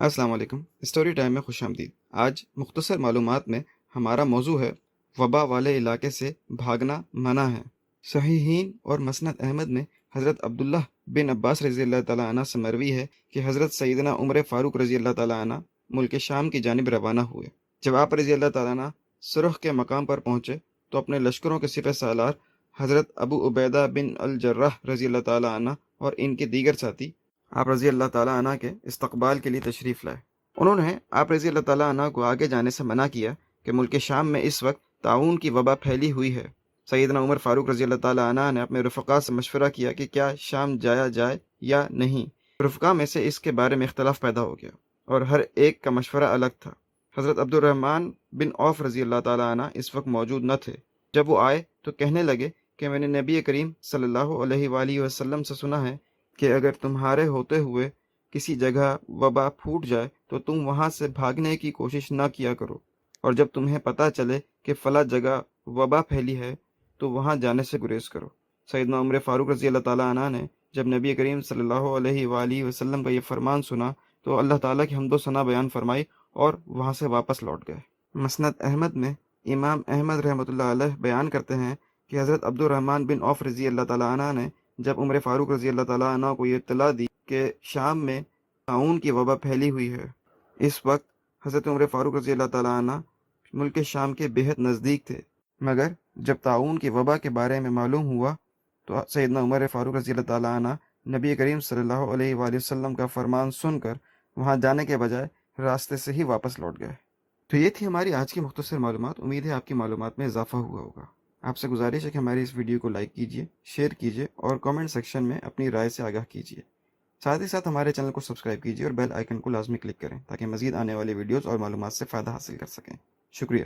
السلام علیکم، story time میں خوش آمدید۔ آج مختصر معلومات میں ہمارا موضوع ہے وبا والے علاقے سے بھاگنا منع ہے۔ صحیحین اور مسند احمد میں حضرت عبداللہ بن عباس رضی اللہ تعالیٰ عنہ سے مروی ہے کہ حضرت سیدنا عمر فاروق رضی اللہ تعالیٰ عنہ ملک شام کی جانب روانہ ہوئے۔ جب آپ رضی اللہ تعالیٰ عنہ سرخ کے مقام پر پہنچے تو اپنے لشکروں کے سپہ سالار حضرت ابو عبیدہ بن الجراح رضی اللہ تعالیٰ عنہ اور ان کے دیگر ساتھی آپ رضی اللہ تعالیٰ عنہ کے استقبال کے لیے تشریف لائے۔ انہوں نے آپ رضی اللہ تعالیٰ عنہ کو آگے جانے سے منع کیا کہ ملک شام میں اس وقت طاعون کی وبا پھیلی ہوئی ہے۔ سیدنا عمر فاروق رضی اللہ تعالیٰ عنہ نے اپنے رفقا سے مشورہ کیا کہ کیا شام جایا جائے یا نہیں۔ رفقا میں سے اس کے بارے میں اختلاف پیدا ہو گیا اور ہر ایک کا مشورہ الگ تھا۔ حضرت عبد الرحمن بن عوف رضی اللہ تعالیٰ عنہ اس وقت موجود نہ تھے۔ جب وہ آئے تو کہنے لگے کہ میں نے نبی کریم صلی اللہ علیہ وآلہ وسلم سے سنا ہے کہ اگر تمہارے ہوتے ہوئے کسی جگہ وبا پھوٹ جائے تو تم وہاں سے بھاگنے کی کوشش نہ کیا کرو، اور جب تمہیں پتہ چلے کہ فلاں جگہ وبا پھیلی ہے تو وہاں جانے سے گریز کرو۔ سیدنا عمر فاروق رضی اللہ تعالیٰ عنہ نے جب نبی کریم صلی اللہ علیہ وآلہ وسلم کا یہ فرمان سنا تو اللہ تعالیٰ کی حمد و ثنا بیان فرمائی اور وہاں سے واپس لوٹ گئے۔ مسند احمد میں امام احمد رحمۃ اللہ علیہ بیان کرتے ہیں کہ حضرت عبد الرحمن بن عوف رضی اللہ تعالیٰ عنہ نے جب عمر فاروق رضی اللہ تعالیٰ عنہ کو یہ اطلاع دی کہ شام میں طاعون کی وبا پھیلی ہوئی ہے، اس وقت حضرت عمر فاروق رضی اللہ تعالیٰ عنہ ملک شام کے بہت نزدیک تھے، مگر جب طاعون کی وبا کے بارے میں معلوم ہوا تو سیدنا عمر فاروق رضی اللہ تعالیٰ عنہ نبی کریم صلی اللہ علیہ وآلہ وسلم کا فرمان سن کر وہاں جانے کے بجائے راستے سے ہی واپس لوٹ گئے۔ تو یہ تھی ہماری آج کی مختصر معلومات۔ امید ہے آپ کی معلومات میں اضافہ ہوا ہوگا۔ آپ سے گزارش ہے کہ ہماری اس ویڈیو کو لائک کیجیے، شیئر کیجیے اور کامنٹ سیکشن میں اپنی رائے سے آگاہ کیجیے۔ ساتھ ہی ساتھ ہمارے چینل کو سبسکرائب کیجیے اور بیل آئیکن کو لازمی کلک کریں تاکہ مزید آنے والی ویڈیوز اور معلومات سے فائدہ حاصل کر سکیں۔ شکریہ۔